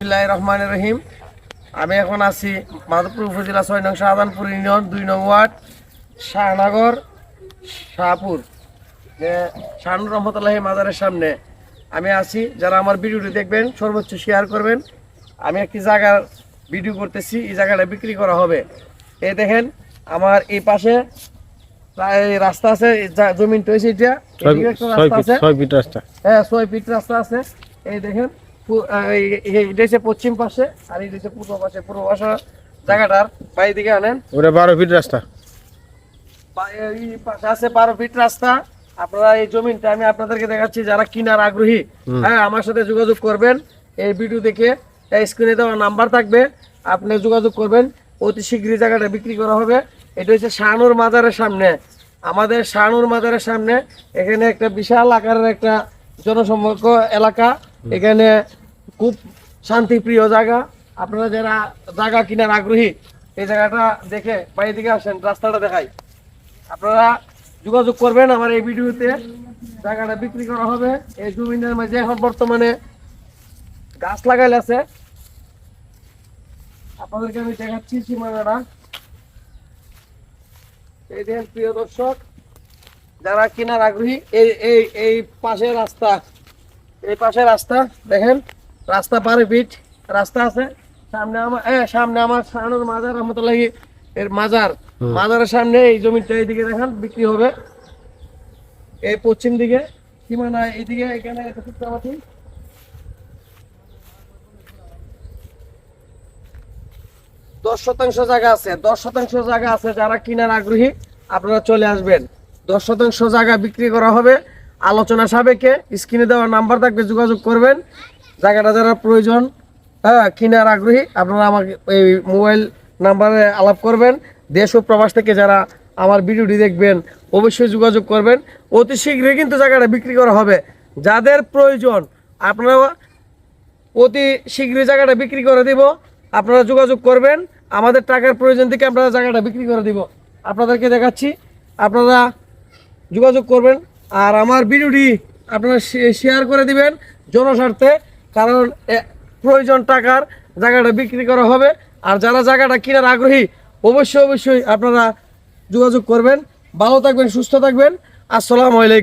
বিসমিল্লাহির রহমানির রহিম। আমি এখন আছি মাধবপুর উপজেলা ৬ নং শাহজাহানপুর ইউনিয়ন ২ নং ওয়ার্ড শাহনগর শাহপুর শাহনুর রহমতুল্লাহি মাজারের সামনে আমি আছি। যারা আমার ভিডিওটি দেখবেন সর্বোচ্চ শেয়ার করবেন। আমি একটি জায়গার ভিডিও করতেছি, এই জায়গাটা বিক্রি করা হবে। এই দেখেন আমার এই পাশে রাস্তা আছে, জমিনটা হয়েছে এটা ৬ ফিট রাস্তা। হ্যাঁ, ৬ ফিট রাস্তা আছে। এই দেখেন এটা হচ্ছে পশ্চিম পাশে আর এটা হচ্ছে পূর্ব পাশে। পূর্ব পাশে জায়গাটার বাই দিকে আনেন, ওটা 12 ফিট রাস্তা। এই পাশে আছে 12 ফিট রাস্তা। আপনারা এই জমিনটা আমি আপনাদেরকে দেখাচ্ছি, যারা কিনার আগ্রহী হ্যাঁ আমার সাথে যোগাযোগ করবেন। এই ভিডিও দেখে স্ক্রিনে দেওয়া নাম্বার থাকবে, আপনি যোগাযোগ করবেন। অতি শীঘ্রই জায়গাটা বিক্রি করা হবে। এটা হচ্ছে শাহনুর মাজারের সামনে, আমাদের শাহনুর মাজারের সামনে। এখানে একটা বিশাল আকারের একটা জনসম্পর্ক এলাকা। এখানে খুব শান্তিপ্রিয় জায়গা। আপনারা যারা জায়গা কিনার আগ্রহী এই জায়গাটা দেখে বাইরে দিকে আসেন, রাস্তাটা দেখাই। আপনারা যোগাযোগ করবেন আমার এই ভিডিওতে। জায়গাটা বিক্রি করা হবে। এই জমিনের মাঝে এখন বর্তমানে গাছ লাগাইল আছে, আপনাদেরকে আমি দেখাচ্ছি সীমানাটা। এই দেখেন প্রিয় দর্শক, যারা কিনার আগ্রহী এই এই এই পাশে রাস্তা, এই পাশে রাস্তা দেখেন, রাস্তা 12 ফিট রাস্তা আছে। সামনে আমার শাহনুর মাজার রহমতুল্লাহি এর মাজারের সামনে এই জমিটা এইদিকে দেখেন বিক্রি হবে। এই পশ্চিম দিকে সীমানা এইদিকে, এখানে 10% জায়গা আছে, 10% জায়গা আছে। যারা কিনার আগ্রহী আপনারা চলে আসবেন। 10% জায়গা বিক্রি করা হবে আলোচনা সাপেক্ষে। স্ক্রিনে দেওয়া নাম্বার থাকবে, যোগাযোগ করবেন। জায়গাটা যারা প্রয়োজন হ্যাঁ কিনার আগ্রহী আপনারা আমাকে এই মোবাইল নাম্বারে আলাপ করবেন। দেশ ও প্রবাস থেকে যারা আমার ভিডিওটি দেখবেন অবশ্যই যোগাযোগ করবেন। অতি শীঘ্রই কিন্তু জায়গাটা বিক্রি করা হবে। যাদের প্রয়োজন আপনারা অতি শীঘ্রই জায়গাটা বিক্রি করে দিব, আপনারা যোগাযোগ করবেন। আমাদের টাকার প্রয়োজন থেকে আমরা জায়গাটা বিক্রি করে দিব। আপনাদেরকে দেখাচ্ছি, আপনারা যোগাযোগ করবেন। আর আমার ভিডিওটি আপনারা শেয়ার করে দিবেন জনস্বার্থে, কারণ প্রয়োজন টাকার, জায়গাটা বিক্রি করা হবে। আর যারা জায়গাটা কেনার আগ্রহী অবশ্যই আপনারা যোগাযোগ করবেন। ভালো থাকবেন, সুস্থ থাকবেন। আসসালামু আলাইকুম।